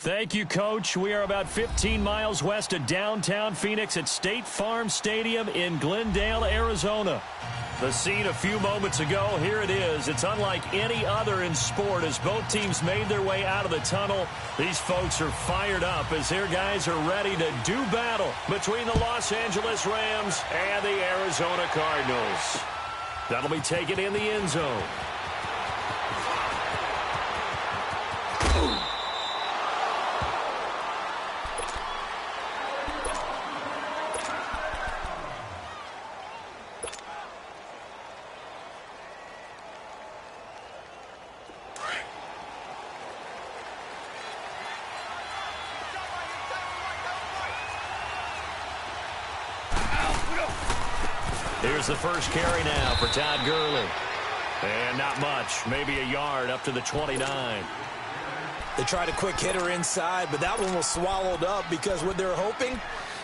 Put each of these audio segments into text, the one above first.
Thank you, Coach. We are about 15 miles west of downtown Phoenix at State Farm Stadium in Glendale, Arizona. The scene a few moments ago, here it is. It's unlike any other in sport as both teams made their way out of the tunnel. These folks are fired up as their guys are ready to do battle between the Los Angeles Rams and the Arizona Cardinals. That'll be taken in the end zone. Here's the first carry now for Todd Gurley. And not much, maybe a yard up to the 29. They tried a quick hitter inside, but that one was swallowed up because what they're hoping,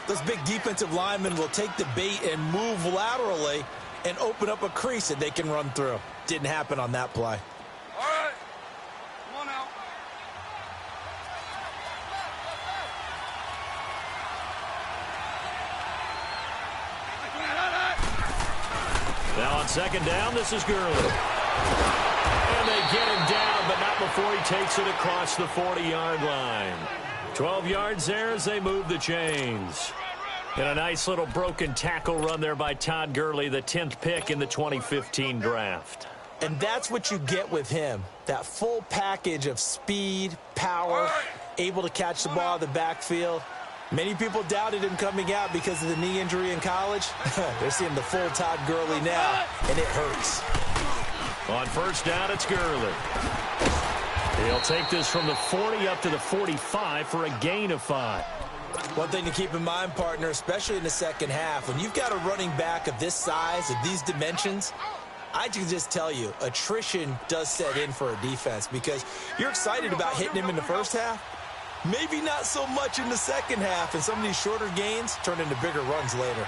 those big defensive linemen will take the bait and move laterally and open up a crease that they can run through. Didn't happen on that play. All right. Come on out. Now on second down, this is Gurley. And they get him down, but not before he takes it across the 40-yard line. 12 yards there as they move the chains. And a nice little broken tackle run there by Todd Gurley, the 10th pick in the 2015 draft. And that's what you get with him, that full package of speed, power, able to catch the ball in the backfield. Many people doubted him coming out because of the knee injury in college. They're seeing the full Todd Gurley now, and it hurts. On first down, it's Gurley. He'll take this from the 40 up to the 45 for a gain of 5. One thing to keep in mind, partner, especially in the second half, when you've got a running back of this size, of these dimensions, I can just tell you, attrition does set in for a defense because you're excited about hitting him in the first half. Maybe not so much in the second half, and some of these shorter gains turn into bigger runs later.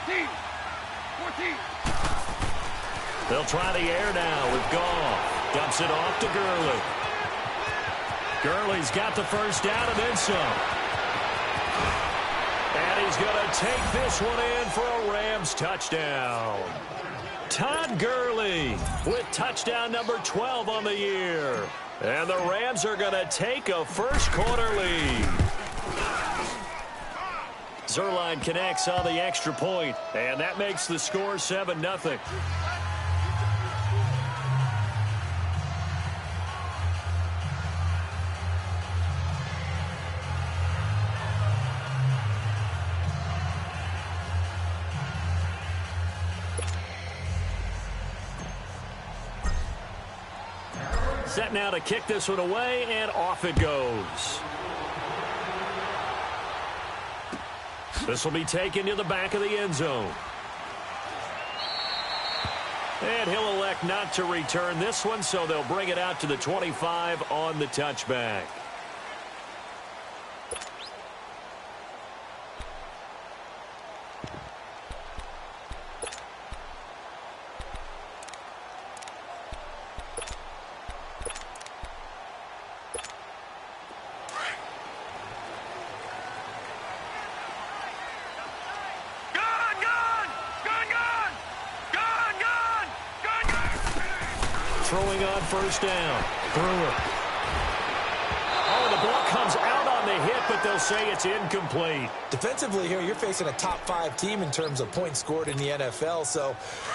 14. They'll try the air now with Goff. Dumps it off to Gurley. Gurley's got the first down and then some. And he's going to take this one in for a Rams touchdown. Todd Gurley with touchdown number 12 on the year. And the Rams are going to take a first-quarter lead. Zerline connects on the extra point, and that makes the score 7-0. Set now to kick this one away, and off it goes. This will be taken to the back of the end zone. And he'll elect not to return this one, so they'll bring it out to the 25 on the touchback. Throwing on first down. Brewer. Oh, the ball comes out on the hit, but they'll say it's incomplete. Defensively here, you're facing a top-5 team in terms of points scored in the NFL. So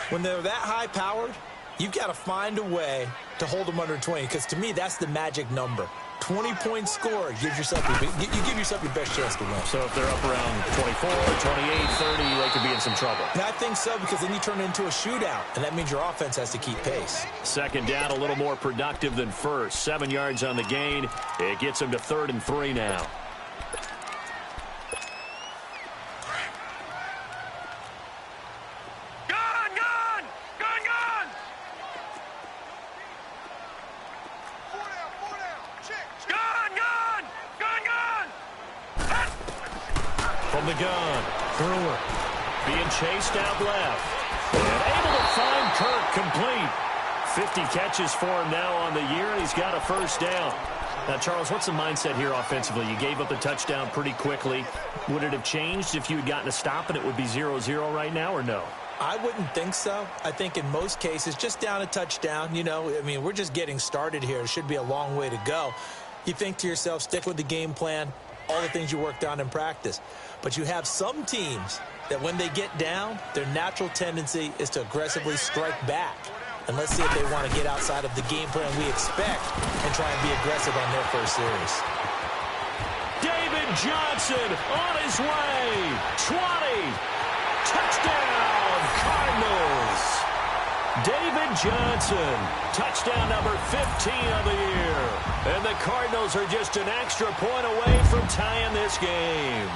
when they're that high-powered, you've got to find a way to hold them under 20, because to me, that's the magic number. 20 points scored gives yourself you give yourself your best chance to win. So if they're up around 24, 28, 30, they could be in some trouble. And I think so, because then you turn it into a shootout, and that means your offense has to keep pace. Second down, a little more productive than first. 7 yards on the gain. It gets them to 3rd and 3 now. The gun. Brewer being chased out left. And able to find Kirk complete. 50 catches for him now on the year, and he's got a first down. Now, Charles, what's the mindset here offensively? You gave up the touchdown pretty quickly. Would it have changed if you had gotten a stop and it would be 0-0 right now, or no? I wouldn't think so. I think in most cases, just down a touchdown, you know, I mean, we're just getting started here. It should be a long way to go. You think to yourself, stick with the game plan, all the things you worked on in practice. But you have some teams that when they get down, their natural tendency is to aggressively strike back. And let's see if they want to get outside of the game plan we expect and try and be aggressive on their first series. David Johnson on his way. 20. Touchdown, Cardinals. David Johnson, touchdown number 15 of the year. And the Cardinals are just an extra point away from tying this game.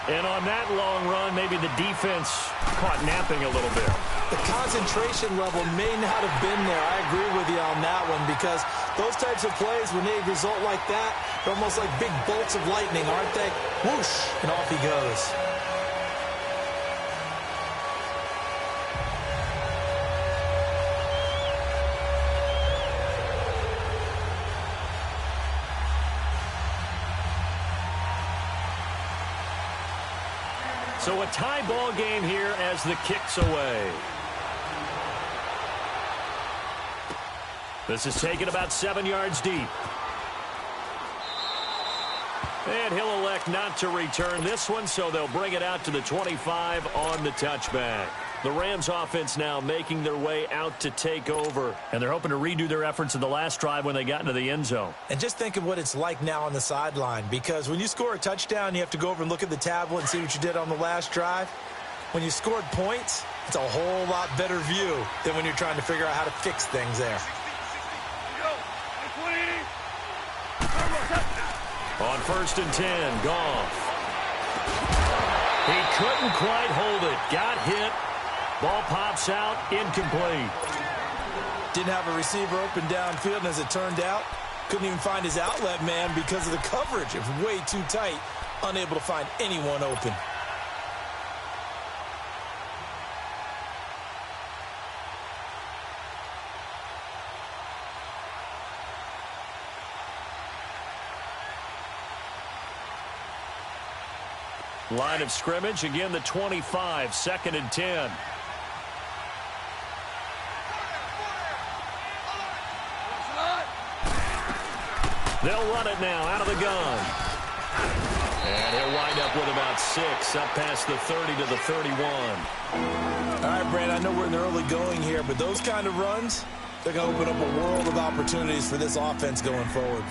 And on that long run, maybe the defense caught napping a little bit. The concentration level may not have been there. I agree with you on that one, because those types of plays, when they result like that, they're almost like big bolts of lightning, aren't they? Whoosh, and off he goes. So a tie ball game here as the kick's away. This is taken about 7 yards deep. And he'll elect not to return this one, so they'll bring it out to the 25 on the touchback. The Rams offense now making their way out to take over. And they're hoping to redo their efforts in the last drive when they got into the end zone. And just think of what it's like now on the sideline, because when you score a touchdown, you have to go over and look at the tablet and see what you did on the last drive. When you scored points, it's a whole lot better view than when you're trying to figure out how to fix things there. On 1st and 10, Goff. He couldn't quite hold it. Got hit. Ball pops out, incomplete. Didn't have a receiver open downfield, and as it turned out, couldn't even find his outlet man because of the coverage. It was way too tight, unable to find anyone open. Line of scrimmage, again the 25, 2nd and 10. They'll run it now out of the gun. And he'll wind up with about 6, up past the 30 to the 31. All right, Brand, I know we're in the early going here, but those kind of runs, they're going to open up a world of opportunities for this offense going forward.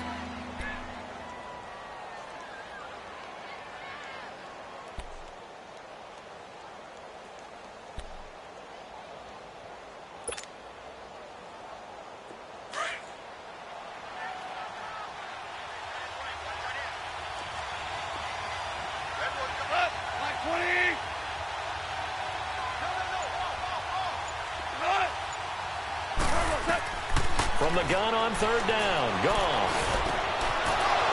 From the gun on 3rd down, Goff.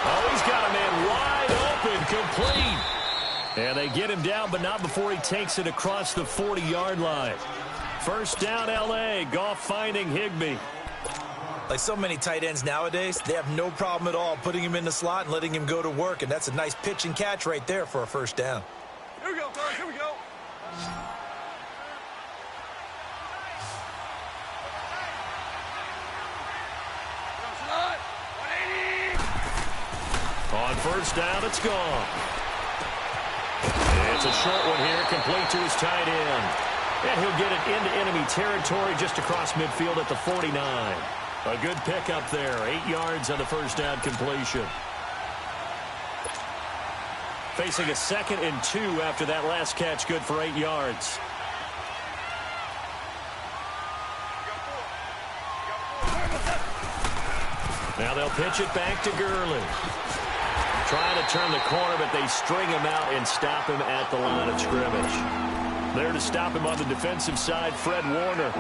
Oh, he's got a man wide open, complete. And they get him down, but not before he takes it across the 40-yard line. 1st down, L.A. Goff finding Higbee. Like so many tight ends nowadays, they have no problem at all putting him in the slot and letting him go to work, and that's a nice pitch and catch right there for a 1st down. Here we go, guys. Here we go. On 1st down, it's gone. It's a short one here, complete to his tight end. And he'll get it into enemy territory just across midfield at the 49. A good pickup there, 8 yards on the 1st down completion. Facing a 2nd and 2 after that last catch, good for 8 yards. Now they'll pitch it back to Gurley. Trying to turn the corner, but they string him out and stop him at the line of scrimmage. There to stop him on the defensive side, Fred Warner.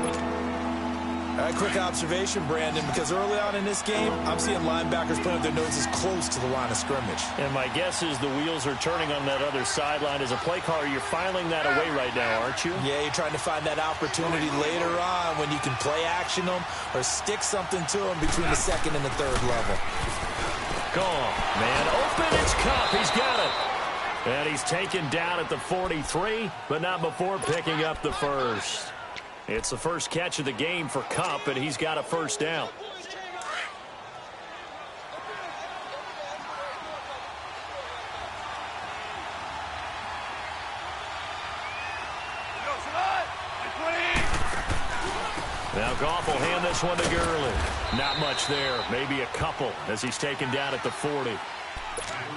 Quick observation, Brandon, because early on in this game, I'm seeing linebackers putting their noses close to the line of scrimmage. And my guess is the wheels are turning on that other sideline. As a play caller, you're filing that away right now, aren't you? Yeah, you're trying to find that opportunity later on when you can play action them or stick something to them between the second and the third level. Gone. Man open, it's Cup. He's got it. And he's taken down at the 43, but not before picking up the first. It's the first catch of the game for Cup, and he's got a first down. Now Goff will hand this one to Gurley. Not much there, maybe a couple as he's taken down at the 40.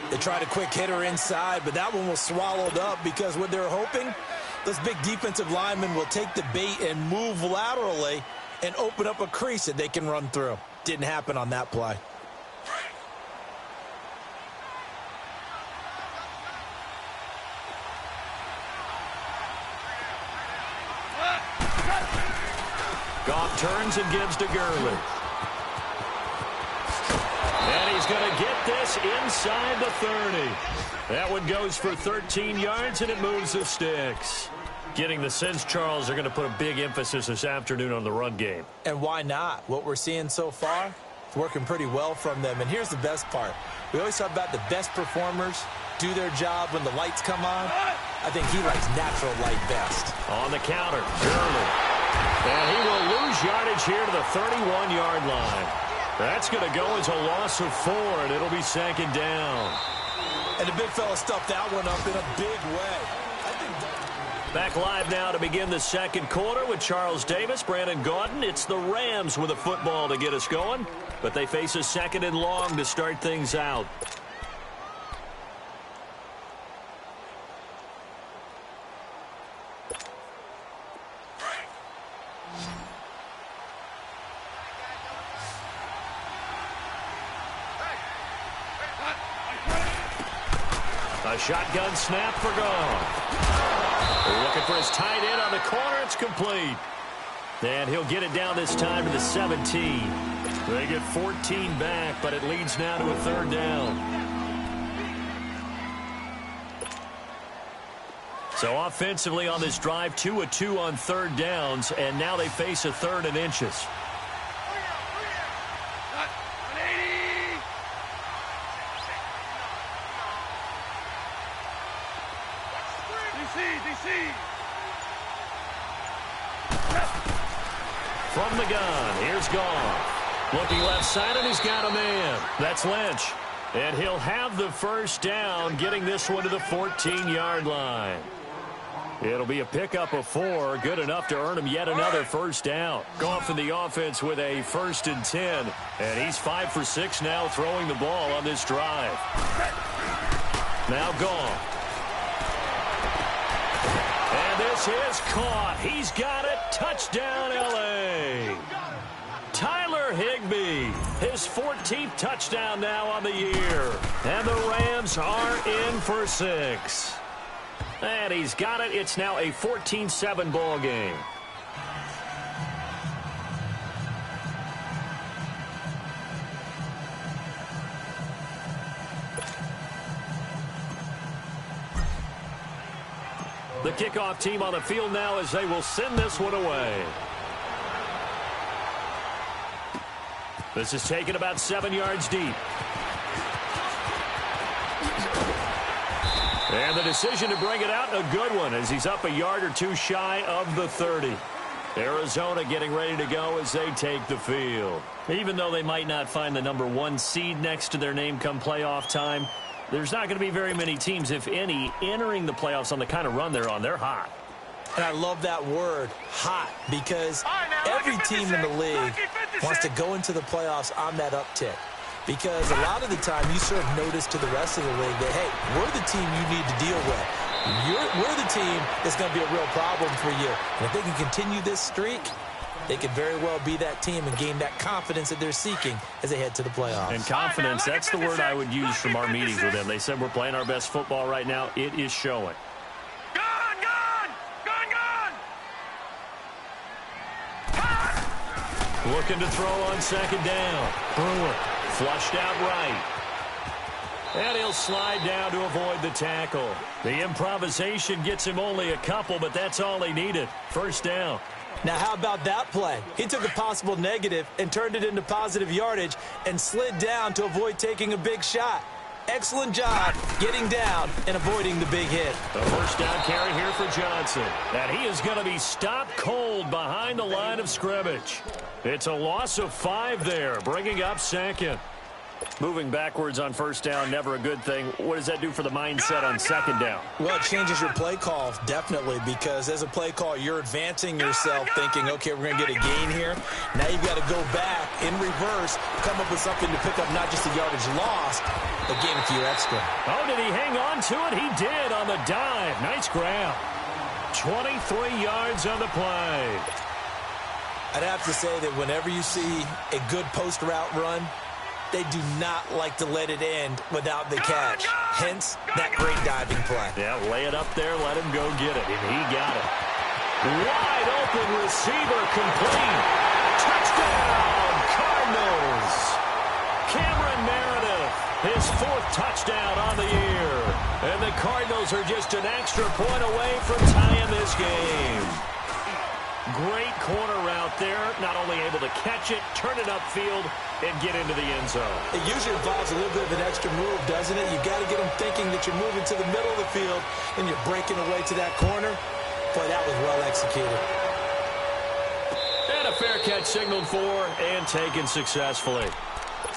They tried a quick hitter inside, but that one was swallowed up because what they're hoping, those big defensive linemen will take the bait and move laterally and open up a crease that they can run through. Didn't happen on that play. Goff turns and gives to Gurley. And he's going to get this inside the 30. That one goes for 13 yards, and it moves the sticks. Getting the sense, Charles, they're going to put a big emphasis this afternoon on the run game. And why not? What we're seeing so far, it's working pretty well from them. And here's the best part. We always talk about the best performers do their job when the lights come on. I think he likes natural light best. On the counter, Gurley. And he will lose yardage here to the 31-yard line. That's going to go as a loss of 4, and it'll be second down. And the big fella stuffed that one up in a big way. Back live now to begin the second quarter with Charles Davis, Brandon Gaudin. It's the Rams with a football to get us going, but they face a second and long to start things out. A shotgun snap for Goff. Looking for his tight end on the corner. It's complete. And he'll get it down this time to the 17. They get 14 back, but it leads now to a third down. So offensively on this drive, 2 of 2 on third downs, and now they face a third and inches. From the gun, here's Goff. Looking left side, and he's got a man. That's Lynch. And he'll have the first down, getting this one to the 14-yard line. It'll be a pickup of 4, good enough to earn him yet another first down. Goff in the offense with a 1st and 10. And he's 5 for 6 now throwing the ball on this drive. Now Goff. And this is caught. He's got it. Touchdown, L.A. Tyler Higbee, his 14th touchdown now on the year. And the Rams are in for 6. And he's got it. It's now a 14-7 ball game. The kickoff team on the field now as they will send this one away. This is taken about 7 yards deep. And the decision to bring it out, a good one, as he's up a yard or 2 shy of the 30. Arizona getting ready to go as they take the field. Even though they might not find the number 1 seed next to their name come playoff time, there's not going to be very many teams, if any, entering the playoffs on the kind of run they're on. They're hot. And I love that word, hot, because every team in the league wants to go into the playoffs on that uptick. Because a lot of the time you serve notice to the rest of the league that, hey, we're the team you need to deal with. We're the team that's going to be a real problem for you. And if they can continue this streak, they could very well be that team and gain that confidence that they're seeking as they head to the playoffs. And confidence, that's the word I would use from our meetings with them. They said we're playing our best football right now. It is showing. Looking to throw on second down. Brewer flushed out right. And he'll slide down to avoid the tackle. The improvisation gets him only a couple, but that's all he needed. First down. Now, how about that play? He took a possible negative and turned it into positive yardage and slid down to avoid taking a big shot. Excellent job getting down and avoiding the big hit. A first down carry here for Johnson. And he is going to be stopped cold behind the line of scrimmage. It's a loss of 5 there, bringing up second. Moving backwards on first down, never a good thing. What does that do for the mindset on second down? Well, it changes your play call, definitely, because as a play call, you're advancing yourself thinking, okay, we're going to get a gain here. Now you've got to go back in reverse, come up with something to pick up not just the yardage lost, but gain a few extra. Oh, did he hang on to it? He did on the dive. Nice grab. 23 yards on the play. I'd have to say that whenever you see a good post route run, they do not like to let it end without the catch. Hence, that great diving play. Yeah, lay it up there, let him go get it. And he got it. Wide open receiver complete. Touchdown, Cardinals. Cameron Meredith, his 4th touchdown on the year. And the Cardinals are just an extra point away from tying this game. Great corner route there. Not only able to catch it, turn it upfield, and get into the end zone. It usually involves a little bit of an extra move, doesn't it? You've got to get them thinking that you're moving to the middle of the field and you're breaking away to that corner. Boy, that was well executed. And a fair catch signaled for and taken successfully.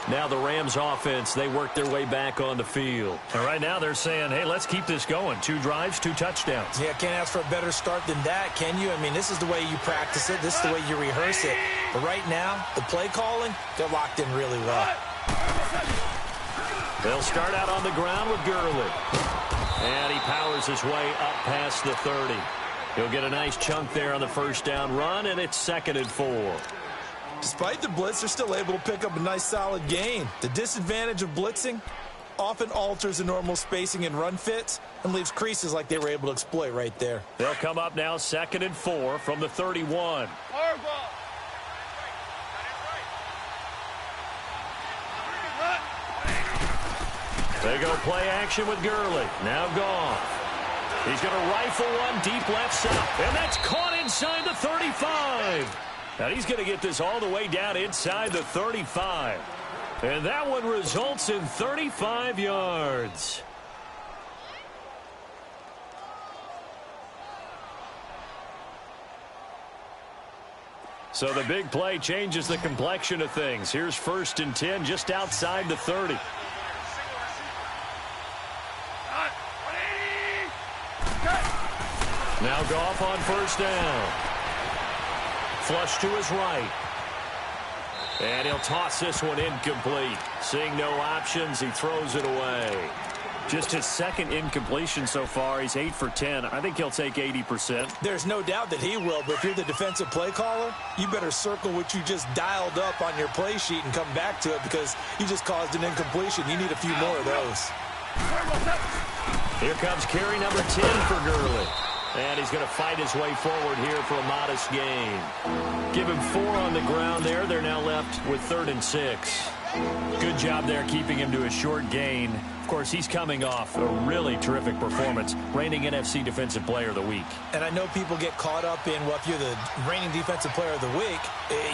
Now the Rams offense, they work their way back on the field. And right now they're saying, hey, let's keep this going. 2 drives, 2 touchdowns. Yeah, can't ask for a better start than that, can you? I mean, this is the way you practice it. This is the way you rehearse it. But right now, the play calling, they're locked in really well. They'll start out on the ground with Gurley. And he powers his way up past the 30. He'll get a nice chunk there on the first down run, and it's 2nd and 4. Despite the blitz, they're still able to pick up a nice solid gain. The disadvantage of blitzing often alters the normal spacing and run fits and leaves creases like they were able to exploit right there. They'll come up now 2nd and 4 from the 31. They go play action with Gurley. Now gone. He's going to rifle one deep left side. And that's caught inside the 35. Now he's going to get this all the way down inside the 35. And that one results in 35 yards. So the big play changes the complexion of things. Here's 1st and 10 just outside the 30. Now Goff on first down. Flush to his right. And he'll toss this one incomplete. Seeing no options, he throws it away. Just his 2nd incompletion so far. He's 8 for 10. I think he'll take 80%. There's no doubt that he will, but if you're the defensive play caller, you better circle what you just dialed up on your play sheet and come back to it because you just caused an incompletion. You need a few more of those. Here comes carry number 10 for Gurley. And he's going to fight his way forward here for a modest gain. Give him 4 on the ground there. They're now left with 3rd and 6. Good job there keeping him to a short gain. Of course, he's coming off a really terrific performance, reigning NFC Defensive Player of the Week. And I know people get caught up in, well, if you're the reigning Defensive Player of the Week,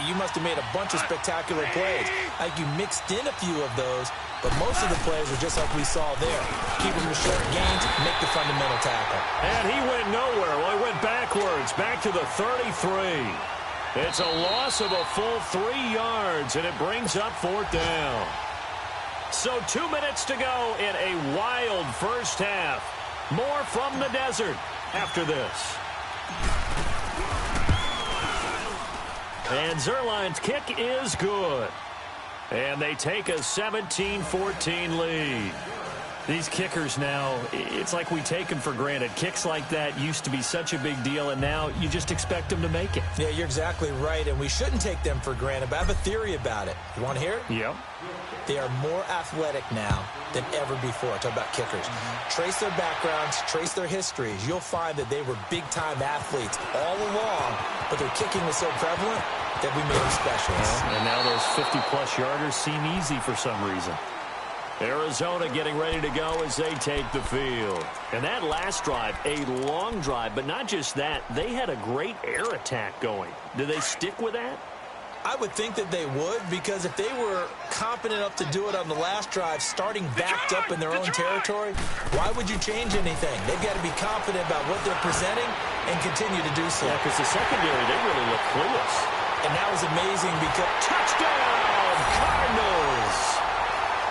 you must have made a bunch of spectacular plays. Like you mixed in a few of those, but most of the plays were just like we saw there. Keep them to short gains, make the fundamental tackle. And he went nowhere. Well, he went backwards, back to the 33. It's a loss of a full 3 yards, and it brings up 4th down. So 2 minutes to go in a wild first half. More from the desert after this. And Zerline's kick is good. And they take a 17-14 lead. These kickers now, it's like we take them for granted. Kicks like that used to be such a big deal, and now you just expect them to make it. Yeah, you're exactly right, and we shouldn't take them for granted, but I have a theory about it. You want to hear it? Yep. They are more athletic now than ever before. Talk about kickers. Trace their backgrounds, trace their histories. You'll find that they were big-time athletes all along, but their kicking was so prevalent that we made them specialists. And now those 50-plus yarders seem easy for some reason. Arizona getting ready to go as they take the field. And that last drive, a long drive, but not just that. They had a great air attack going. Do they stick with that? I would think that they would, because if they were competent enough to do it on the last drive, starting backed up in their own territory, why would you change anything? They've got to be confident about what they're presenting and continue to do so. Yeah, because the secondary, they really look clueless. And that was amazing because... Touchdown, Cardinals!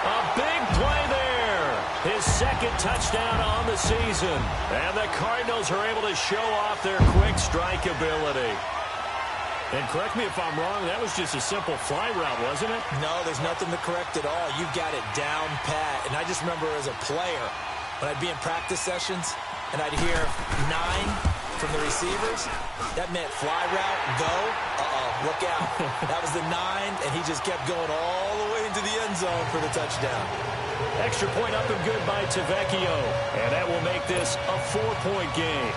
A big play there. His second touchdown on the season. And the Cardinals are able to show off their quick strike ability. And correct me if I'm wrong, that was just a simple fly route, wasn't it? No, there's nothing to correct at all. You've got it down pat. And I just remember as a player, when I'd be in practice sessions and I'd hear 9 from the receivers, that meant fly route, go, look out. That was the 9, and he just kept going all the way into the end zone for the touchdown. Extra point up and good by Tavecchio. And that will make this a 4-point game.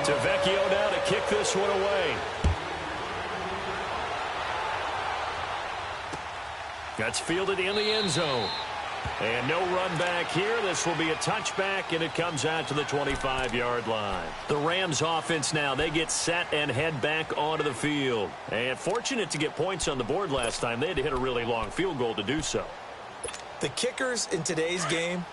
Tavecchio now to kick this one away. That's fielded in the end zone. And no run back here. This will be a touchback, and it comes out to the 25-yard line. The Rams offense now, they get set and head back onto the field. And fortunate to get points on the board last time. They had to hit a really long field goal to do so. The kickers in today's game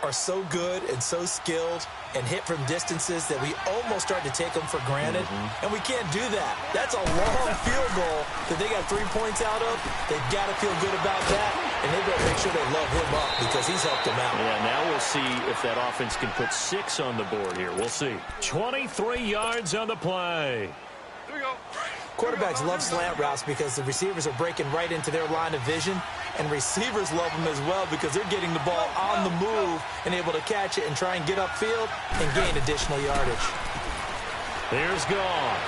are so good and so skilled and hit from distances that we almost start to take them for granted. And we can't do that. That's a long field goal that they got 3 points out of. They've got to feel good about that, and they've got to make sure they love him up because he's helped them out. Yeah, now we'll see if that offense can put 6 on the board here. We'll see. 23 yards on the play. Here we go. Quarterbacks love slant routes because the receivers are breaking right into their line of vision, and receivers love them as well because they're getting the ball on the move and able to catch it and try and get upfield and gain additional yardage. Here's Goff.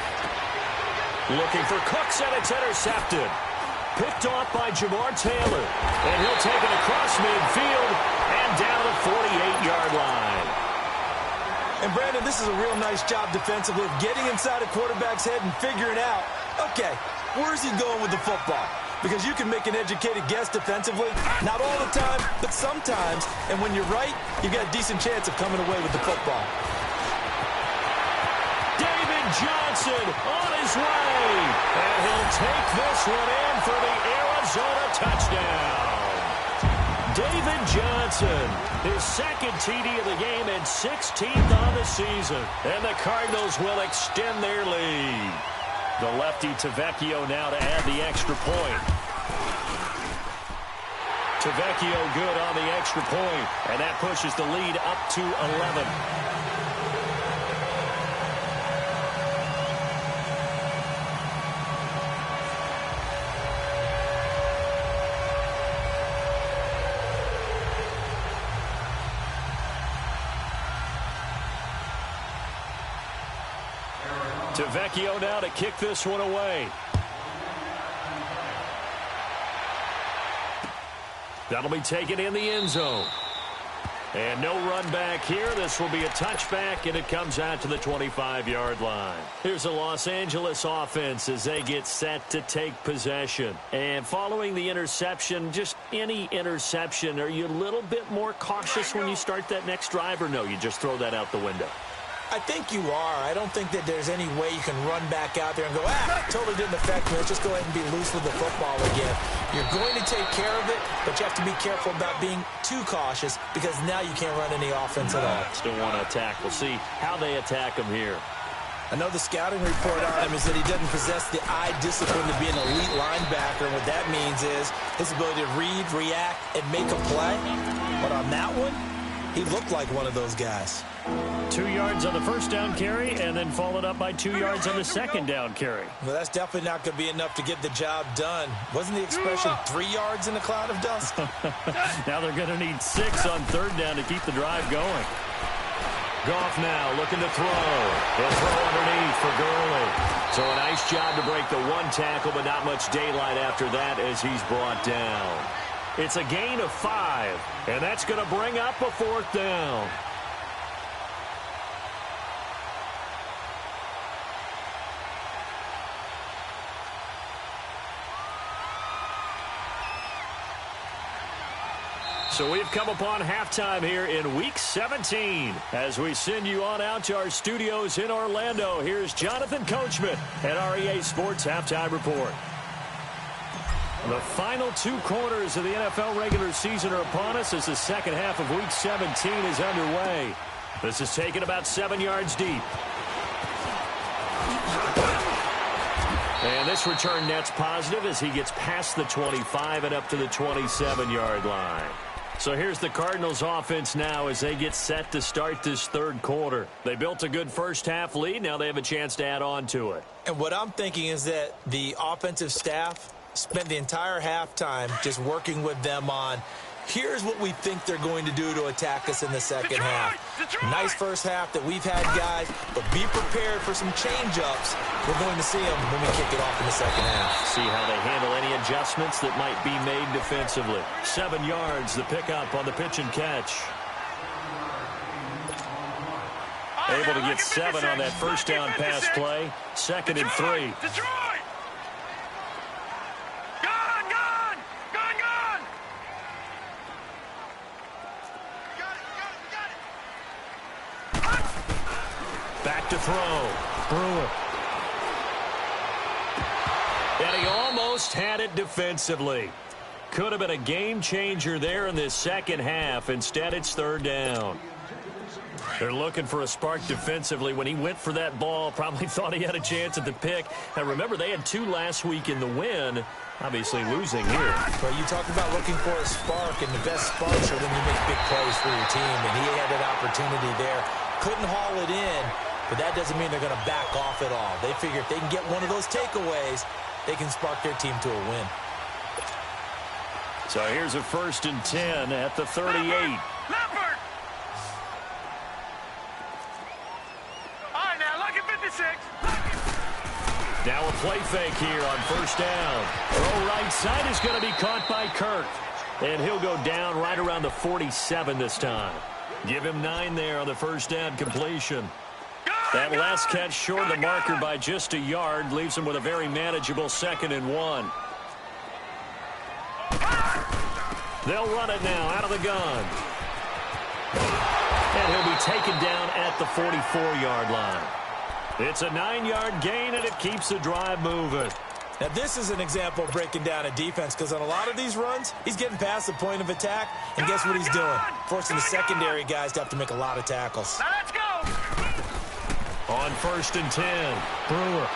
Looking for Cooks, and it's intercepted. Picked off by Jamar Taylor, and he'll take it across midfield and down the 48-yard line. And, Brandon, this is a real nice job defensively of getting inside a quarterback's head and figuring out, okay, where's he going with the football? Because you can make an educated guess defensively, not all the time, but sometimes. And when you're right, you've got a decent chance of coming away with the football. David Johnson on his way. And he'll take this one in for the Arizona touchdown. David Johnson, his second TD of the game and 16th on the season. And the Cardinals will extend their lead. The lefty Tavecchio now to add the extra point. Tavecchio good on the extra point, and that pushes the lead up to 11. Tavecchio now to kick this one away. That'll be taken in the end zone. And no run back here. This will be a touchback, and it comes out to the 25-yard line. Here's the Los Angeles offense as they get set to take possession. And following the interception, just any interception, are you a little bit more cautious when you start that next drive, or no, you just throw that out the window? I think you are. I don't think that there's any way you can run back out there and go, totally didn't affect me. Let's just go ahead and be loose with the football again. You're going to take care of it, but you have to be careful about being too cautious because now you can't run any offense at all. Still want to attack. We'll see how they attack him here. I know the scouting report on him is that he doesn't possess the eye discipline to be an elite linebacker. And what that means is his ability to read, react, and make a play. But on that one, he looked like one of those guys. 2 yards on the first down carry, and then followed up by 2 yards on the second down carry. Well, that's definitely not going to be enough to get the job done. Wasn't the expression 3 yards in a cloud of dust? Now they're going to need 6 on third down to keep the drive going. Goff now looking to throw. He'll throw underneath for Gurley. So a nice job to break the one tackle, but not much daylight after that as he's brought down. It's a gain of 5, and that's going to bring up a 4th down. So we've come upon halftime here in Week 17. As we send you on out to our studios in Orlando, here's Jonathan Coachman at REA Sports Halftime Report. The final 2 quarters of the NFL regular season are upon us as the second half of Week 17 is underway. This is taken about 7 yards deep. And this return net's positive as he gets past the 25 and up to the 27-yard line. So here's the Cardinals offense now as they get set to start this third quarter. They built a good first half lead. Now they have a chance to add on to it. And what I'm thinking is that the offensive staff spent the entire halftime just working with them on, here's what we think they're going to do to attack us in the second half. Nice first half that we've had, guys, but be prepared for some change-ups. We're going to see them when we kick it off in the second half. See how they handle any adjustments that might be made defensively. 7 yards, the pickup on the pitch and catch. Able to get 7 on that first down pass play. 2nd and 3. Back to throw. Brewer. And he almost had it defensively. Could have been a game changer there in this second half. Instead, it's 3rd down. They're looking for a spark defensively. When he went for that ball, probably thought he had a chance at the pick. Now, remember, they had 2 last week in the win. Obviously losing here. Well, you talk about looking for a spark, and the best sparks are when you make big plays for your team, and he had that opportunity there. Couldn't haul it in, but that doesn't mean they're going to back off at all. They figure if they can get one of those takeaways, they can spark their team to a win. So here's a 1st and 10 at the 38. Leopard! All right, now, look at 56. Now a play fake here on 1st down. Throw right side is going to be caught by Kirk. And he'll go down right around the 47 this time. Give him 9 there on the 1st down completion. That last catch short of the marker by just a yard leaves him with a very manageable 2nd and 1. They'll run it now out of the gun. And he'll be taken down at the 44-yard line. It's a 9-yard gain, and it keeps the drive moving. Now, this is an example of breaking down a defense, because on a lot of these runs, he's getting past the point of attack, and guess what he's doing? Forcing the secondary guys to have to make a lot of tackles. Now let's go. On 1st and 10, Brewer.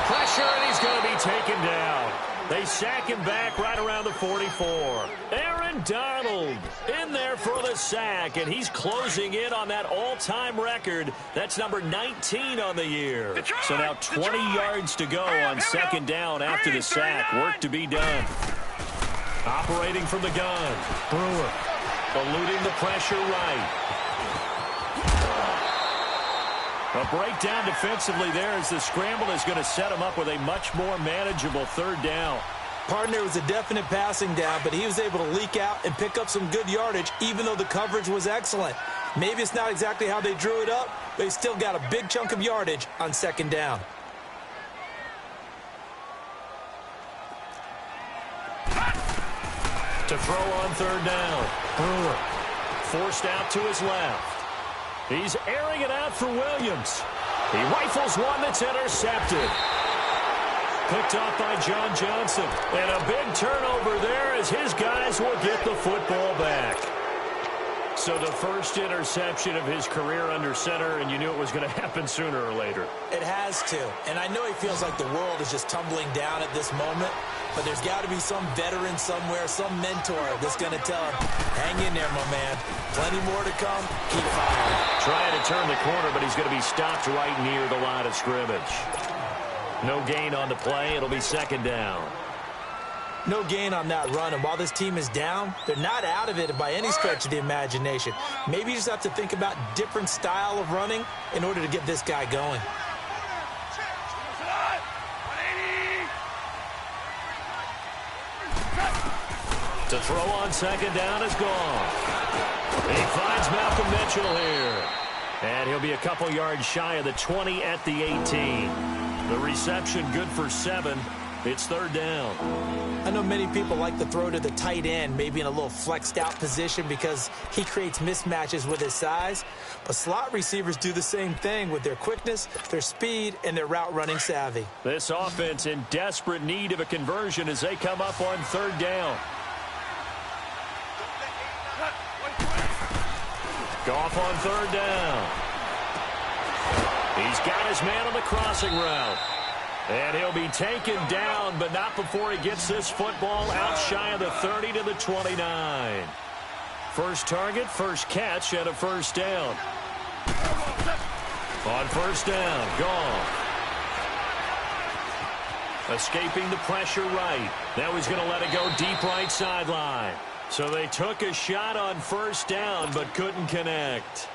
Pressure, and he's going to be taken down. They sack him back right around the 44. Aaron Donald in there for the sack, and he's closing in on that all-time record. That's number 19 on the year. So now 20 yards to go on 2nd down after the sack. Work to be done. Operating from the gun, Brewer. Eluding the pressure right. A breakdown defensively there as the scramble is going to set him up with a much more manageable 3rd down. Partner was a definite passing down, but he was able to leak out and pick up some good yardage, even though the coverage was excellent. Maybe it's not exactly how they drew it up, but he still got a big chunk of yardage on 2nd down. To throw on 3rd down, Brewer. Forced out to his left. He's airing it out for Williams. He rifles one that's intercepted. Picked off by John Johnson. And a big turnover there as his guys will get the football back. So the first interception of his career under center, and you knew it was going to happen sooner or later. It has to. And I know he feels like the world is just tumbling down at this moment, but there's got to be some veteran somewhere, some mentor that's going to tell him, hang in there, my man. Plenty more to come. Keep firing. Trying to turn the corner, but he's going to be stopped right near the line of scrimmage. No gain on the play. It'll be 2nd down. No gain on that run, and while this team is down, they're not out of it by any stretch of the imagination. Maybe you just have to think about different style of running in order to get this guy going. To throw on second down is gone. He finds Malcolm Mitchell here. And he'll be a couple yards shy of the 20 at the 18. The reception good for 7. It's third down. I know many people like to throw to the tight end, maybe in a little flexed out position because he creates mismatches with his size. But slot receivers do the same thing with their quickness, their speed, and their route running savvy. This offense in desperate need of a conversion as they come up on third down. Goff on third down. He's got his man on the crossing route. And he'll be taken down, but not before he gets this football out shy of the 30 to the 29. First target, first catch, and a first down. On first down, Goff. Escaping the pressure right. Now he's going to let it go deep right sideline. So they took a shot on first down, but couldn't connect.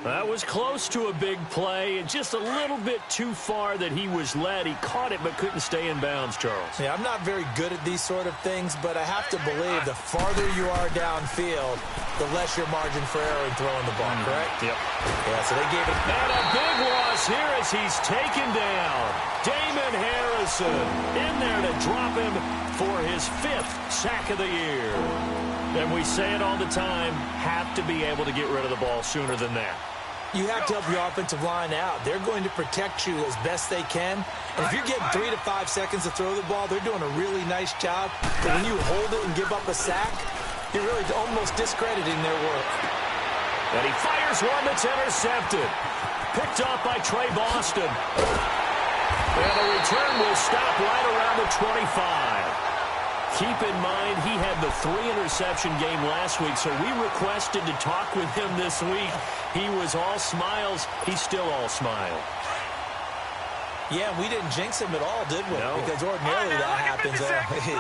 That was close to a big play, and just a little bit too far that he was led. He caught it, but couldn't stay in bounds, Charles. Yeah, I'm not very good at these sort of things, but I have to believe the farther you are downfield, the less your margin for error in throwing the ball, correct? Yep. Yeah, so they gave it. And a big loss here as he's taken down. Damon Harrison in there to drop him for his 5th sack of the year. And we say it all the time, have to be able to get rid of the ball sooner than that. You have to help your offensive line out. They're going to protect you as best they can. And if you're getting 3 to 5 seconds to throw the ball, they're doing a really nice job. But when you hold it and give up a sack, you're really almost discrediting their work. And he fires one that's intercepted. Picked off by Trey Boston. And the return will stop right around the 25. Keep in mind, he had the 3-interception game last week, so we requested to talk with him this week. He was all smiles. He's still all smile. Yeah, we didn't jinx him at all, did we? No. Because ordinarily that happens.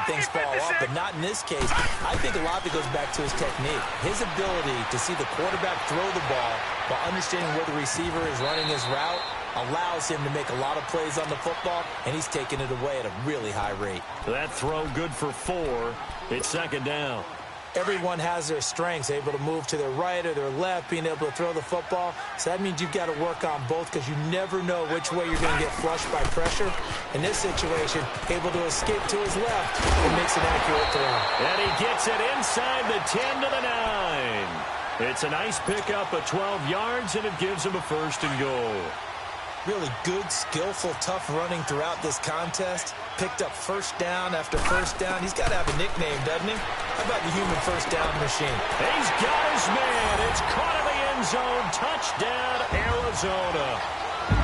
Things fall off, but not in this case. I think a lot of it goes back to his technique. His ability to see the quarterback throw the ball while understanding where the receiver is running his route allows him to make a lot of plays on the football, and he's taking it away at a really high rate. That throw good for 4. It's second down. Everyone has their strengths, able to move to their right or their left, being able to throw the football. So that means you've got to work on both because you never know which way you're going to get flushed by pressure. In this situation, able to escape to his left and makes an accurate throw. And he gets it inside the 10 to the 9. It's a nice pickup of 12 yards, and it gives him a first and goal. Really good, skillful, tough running throughout this contest. Picked up first down after first down. He's got to have a nickname, doesn't he? How about the human first down machine? He's got his man. It's caught in the end zone. Touchdown, Arizona.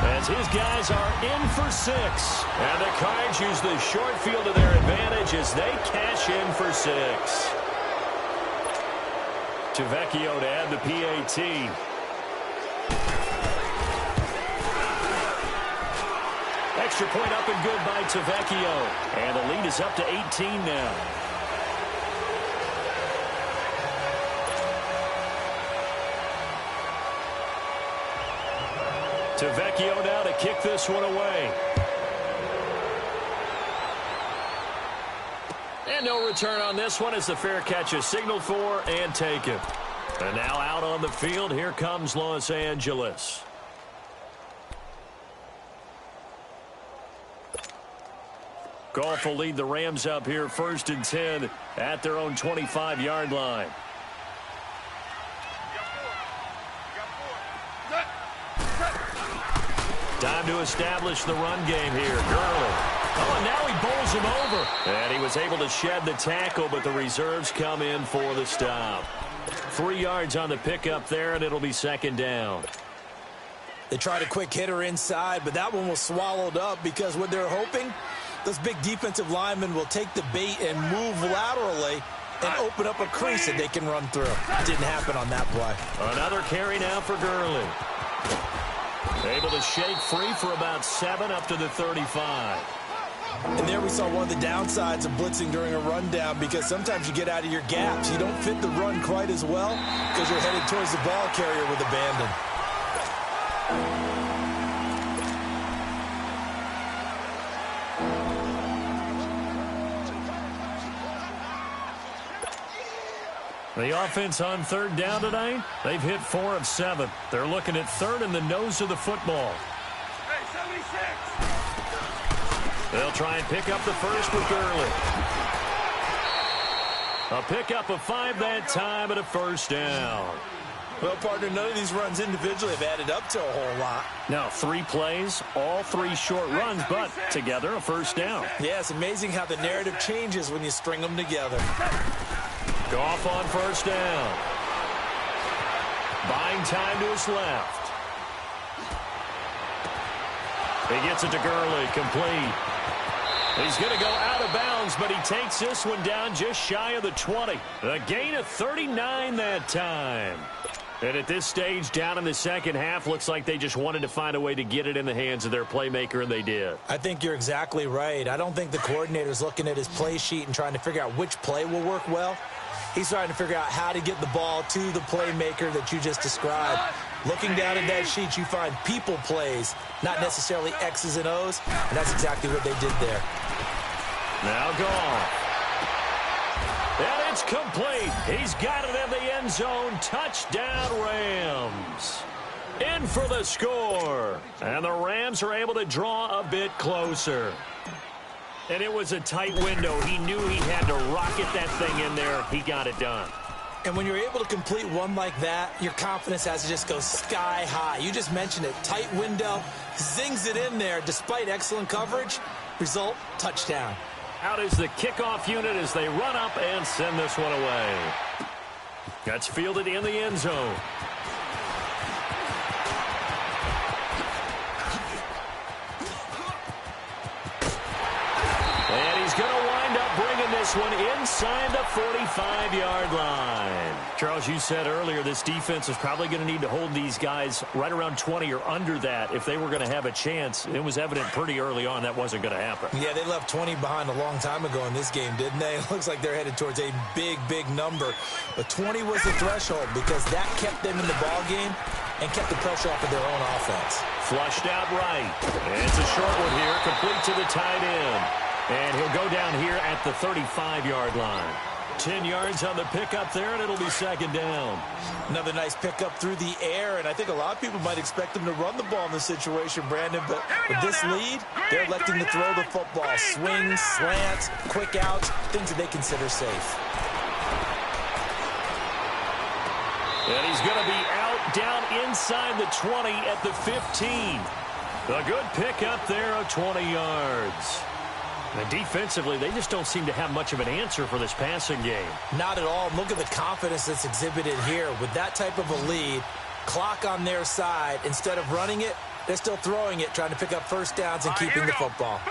As his guys are in for 6. And the Cards use the short field to their advantage as they cash in for 6. Tavecchio to add the PAT. Extra point up and good by Tavecchio. And the lead is up to 18 now. Tavecchio now to kick this one away. And no return on this one as the fair catch is signaled for and taken. And now out on the field, here comes Los Angeles. Goff will lead the Rams up here 1st and 10 at their own 25-yard line. Time to establish the run game here. Gurley. Oh, and now he bowls him over. And he was able to shed the tackle, but the reserves come in for the stop. 3 yards on the pickup there, and it'll be second down. They tried a quick hitter inside, but that one was swallowed up because what they're hoping, those big defensive linemen will take the bait and move laterally and open up a crease that they can run through. Didn't happen on that play. Another carry now for Gurley. Able to shake free for about 7 up to the 35. And there we saw one of the downsides of blitzing during a rundown, because sometimes you get out of your gaps. You don't fit the run quite as well because you're headed towards the ball carrier with abandon. The offense on third down tonight, they've hit 4 of 7. They're looking at third in the nose of the football. Hey, 76. They'll try and pick up the first with Gurley. A pickup of 5 that time and a first down. Well, partner, none of these runs individually have added up to a whole lot. Now, 3 plays, all 3 short runs, but together a first down. Yeah, it's amazing how the narrative changes when you string them together. Goff on first down. Buying time to his left. He gets it to Gurley, complete. He's going to go out of bounds, but he takes this one down just shy of the 20. A gain of 39 that time. And at this stage, down in the second half, looks like they just wanted to find a way to get it in the hands of their playmaker, and they did. I think you're exactly right. I don't think the coordinator's looking at his play sheet and trying to figure out which play will work well. He's trying to figure out how to get the ball to the playmaker that you just described. Looking down at that sheet, you find people plays, not necessarily X's and O's, and that's exactly what they did there. Now Goff. And it's complete. He's got it in the end zone. Touchdown, Rams. In for the score. And the Rams are able to draw a bit closer. And it was a tight window. He knew he had to rocket that thing in there. He got it done. And when you're able to complete one like that, your confidence has to just go sky high. You just mentioned it. Tight window, zings it in there despite excellent coverage. Result, touchdown. Out is the kickoff unit as they run up and send this one away. That's fielded in the end zone. And he's going to wind up bringing this one inside the 45-yard line. Charles, you said earlier this defense is probably going to need to hold these guys right around 20 or under that if they were going to have a chance. It was evident pretty early on that wasn't going to happen. Yeah, they left 20 behind a long time ago in this game, didn't they? It looks like they're headed towards a big, big number. But 20 was the threshold because that kept them in the ball game and kept the pressure off of their own offense. Flushed out right. And it's a short one here, complete to the tight end. And he'll go down here at the 35-yard line. 10 yards on the pickup there, and it'll be second down. Another nice pickup through the air, and I think a lot of people might expect them to run the ball in this situation, Brandon, but with this lead, they're electing to throw the football. Swings, slants, quick outs, things that they consider safe. And he's going to be out down inside the 20 at the 15. A good pickup there of 20 yards. And defensively, they just don't seem to have much of an answer for this passing game. Not at all. Look at the confidence that's exhibited here. With that type of a lead, clock on their side, instead of running it, they're still throwing it, trying to pick up first downs and keeping the football.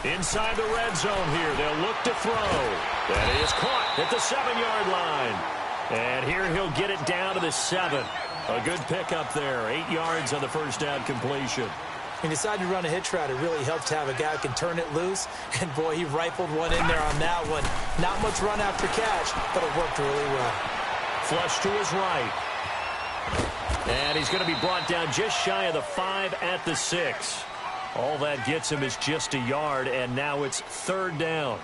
Inside the red zone here, they'll look to throw. That is caught at the 7-yard line. And here he'll get it down to the 7. A good pickup there. 8 yards on the first down completion. He decided to run a hitch route. It really helped to have a guy who can turn it loose. And, boy, he rifled one in there on that one. Not much run after catch, but it worked really well. Flush to his right. And he's going to be brought down just shy of the 5 at the 6. All that gets him is just a yard, and now it's third down.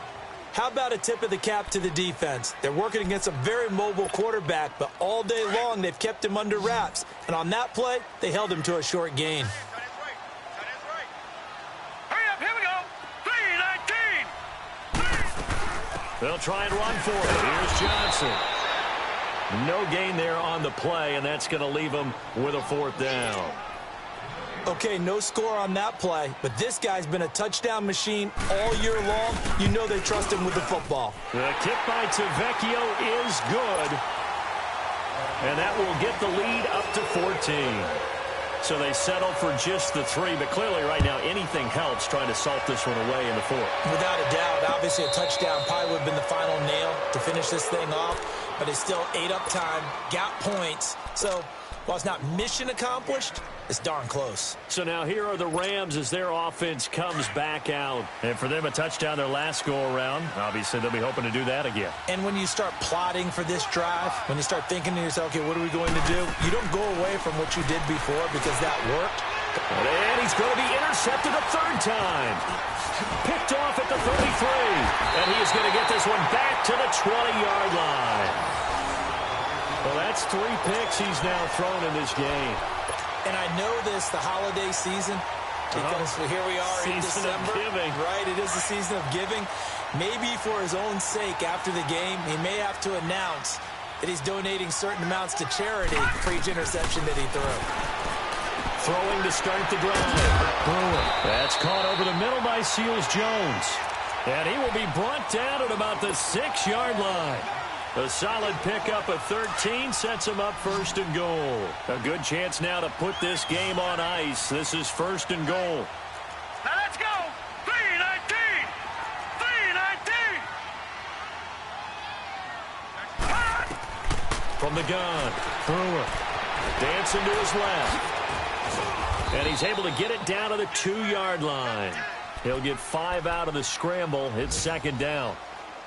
How about a tip of the cap to the defense? They're working against a very mobile quarterback, but all day long they've kept him under wraps. And on that play, they held him to a short gain. They'll try and run for it. Here's Johnson. No gain there on the play, and that's going to leave him with a fourth down. Okay, no score on that play, but this guy's been a touchdown machine all year long. You know they trust him with the football. The kick by Tavecchio is good, and that will get the lead up to 14. So they settle for just the 3, but clearly right now anything helps trying to salt this one away in the 4th. Without a doubt, obviously a touchdown probably would have been the final nail to finish this thing off, but it's still 8 up time, got points. So while it's not mission accomplished, it's darn close. So now here are the Rams as their offense comes back out. And for them, a touchdown their last go-around. Obviously, they'll be hoping to do that again. And when you start plotting for this drive, when you start thinking to yourself, okay, what are we going to do? You don't go away from what you did before because that worked. And he's going to be intercepted a third time. Picked off at the 33. And he is going to get this one back to the 20-yard line. Well, that's 3 picks he's now thrown in this game. And I know this, the holiday season, because here we are in December. Giving. Right, it is the season of giving. Maybe for his own sake after the game, he may have to announce that he's donating certain amounts to charity for each interception that he threw. Throwing to start the drive. That's caught over the middle by Seals-Jones. And he will be brought down at about the 6-yard line. A solid pickup of 13 sets him up first and goal. A good chance now to put this game on ice. This is first and goal. Now let's go. 3-19. 3-19. From the gun, Brewer dancing to his left. And he's able to get it down to the 2-yard line. He'll get 5 out of the scramble. It's second down.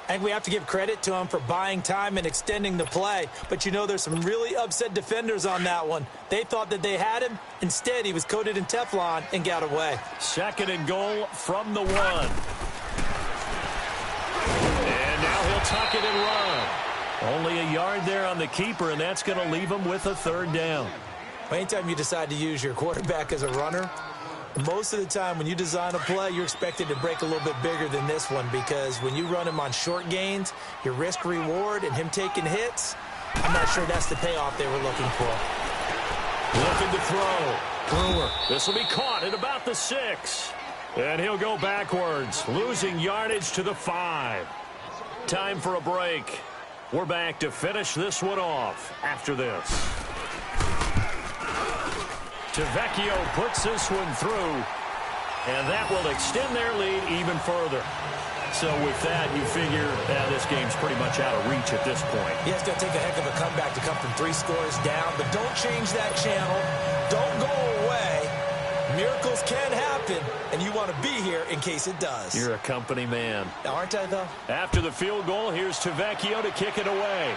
I think we have to give credit to him for buying time and extending the play. But, you know, there's some really upset defenders on that one. They thought that they had him. Instead, he was coated in Teflon and got away. Second and goal from the 1. And now he'll tuck it and run. Only a yard there on the keeper, and that's going to leave him with a third down. Anytime you decide to use your quarterback as a runner, most of the time when you design a play, you're expected to break a little bit bigger than this one because when you run him on short gains, your risk-reward and him taking hits, I'm not sure that's the payoff they were looking for. Looking to throw. Brewer. This will be caught at about the 6. And he'll go backwards, losing yardage to the 5. Time for a break. We're back to finish this one off after this. Tavecchio puts this one through, and that will extend their lead even further. So with that, you figure this game's pretty much out of reach at this point. Yeah, it's going to take a heck of a comeback to come from 3 scores down, but don't change that channel. Don't go away. Miracles can happen, and you want to be here in case it does. You're a company man. Aren't I, though? After the field goal, here's Tavecchio to kick it away.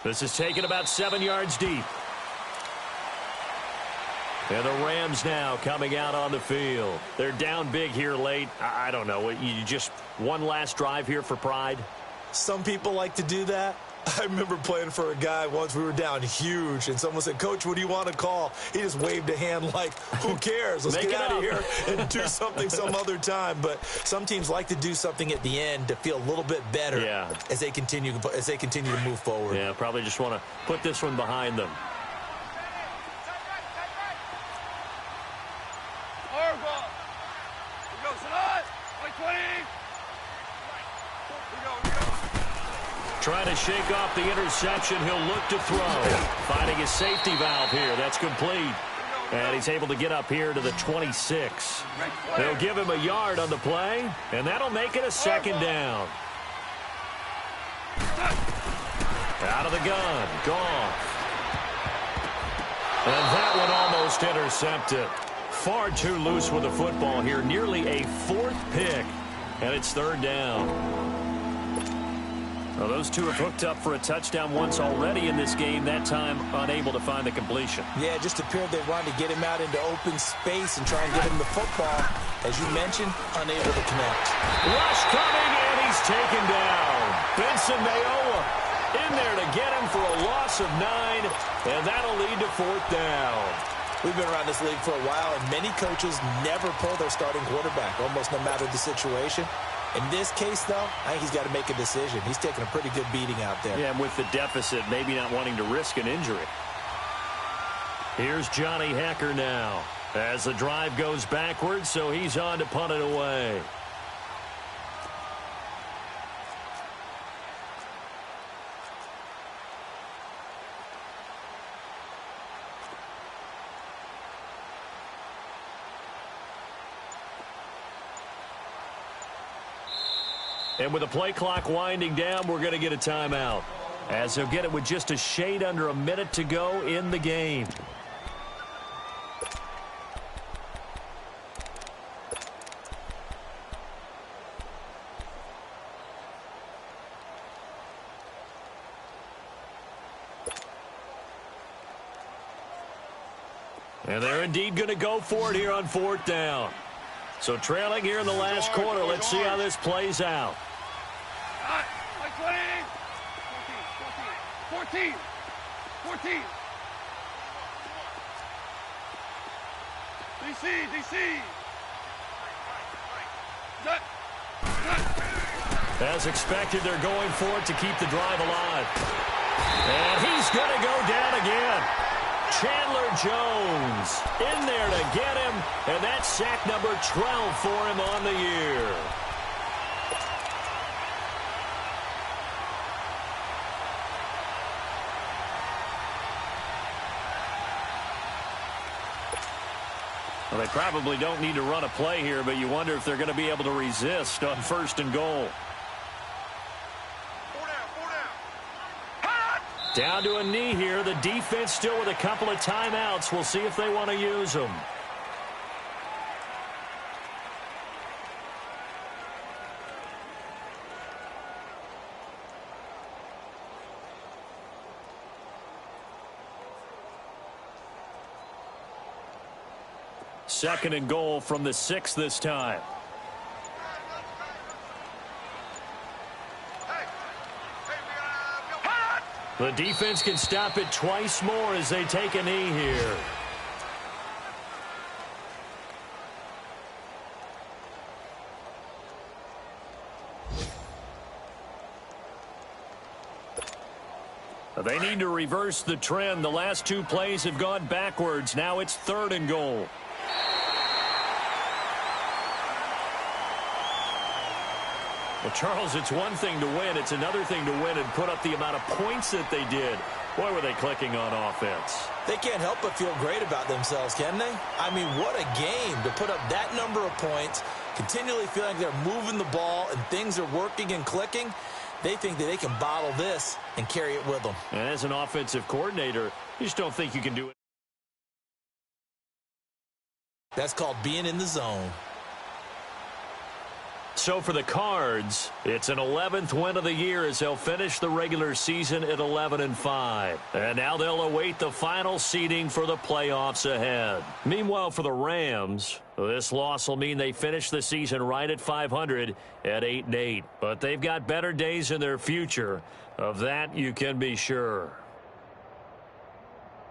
This is taken about 7 yards deep. And the Rams now coming out on the field. They're down big here late. I don't know. You just one last drive here for pride? Some people like to do that. I remember playing for a guy once. We were down huge, and someone said, "Coach, what do you want to call?" He just waved a hand like, who cares? Let's get out of here and do something some other time. But some teams like to do something at the end to feel a little bit better as they continue to move forward. Yeah, probably just want to put this one behind them. Trying to shake off the interception. He'll look to throw. Finding his safety valve here. That's complete. And he's able to get up here to the 26. They'll give him a yard on the play, and that'll make it a second down. Out of the gun. Gone. And that one almost intercepted. Far too loose with the football here. Nearly a 4th pick. And it's third down. Well, those two have hooked up for a touchdown once already in this game, that time unable to find the completion. Yeah, it just appeared they wanted to get him out into open space and try and get him the football. As you mentioned, unable to connect. Rush coming, and he's taken down. Benson Mayowa in there to get him for a loss of 9, and that'll lead to 4th down. We've been around this league for a while, and many coaches never pull their starting quarterback, almost no matter the situation. In this case, though, I think he's got to make a decision. He's taking a pretty good beating out there. Yeah, and with the deficit, maybe not wanting to risk an injury. Here's Johnny Hecker now as the drive goes backwards, so he's on to punt it away. And with the play clock winding down, we're going to get a timeout. as they'll get it with just a shade under a minute to go in the game. And they're indeed going to go for it here on 4th down. So trailing here in the last quarter. Let's see how this plays out. 14. DC. As expected, they're going for it to keep the drive alive. And he's going to go down again. Chandler Jones in there to get him, and that's sack number 12 for him on the year. Well, they probably don't need to run a play here, but you wonder if they're going to be able to resist on 1st and goal. Down to a knee here. The defense still with a couple of timeouts. We'll see if they want to use them. Second and goal from the 6 this time. The defense can stop it twice more as they take a knee here. They need to reverse the trend. The last 2 plays have gone backwards. Now it's 3rd and goal. Well, Charles, it's one thing to win. It's another thing to win and put up the amount of points that they did. Boy, were they clicking on offense. They can't help but feel great about themselves, can they? I mean, what a game to put up that number of points, continually feeling they're moving the ball and things are working and clicking. They think that they can bottle this and carry it with them. And as an offensive coordinator, you just don't think you can do it. That's called being in the zone. So for the Cards, it's an 11th win of the year as they'll finish the regular season at 11-5. And now they'll await the final seeding for the playoffs ahead. Meanwhile, for the Rams, this loss will mean they finish the season right at 500 at 8-8. But they've got better days in their future. Of that, you can be sure.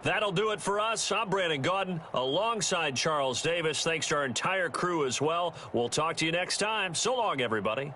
That'll do it for us. I'm Brandon Gaudin alongside Charles Davis. Thanks to our entire crew as well. We'll talk to you next time. So long, everybody.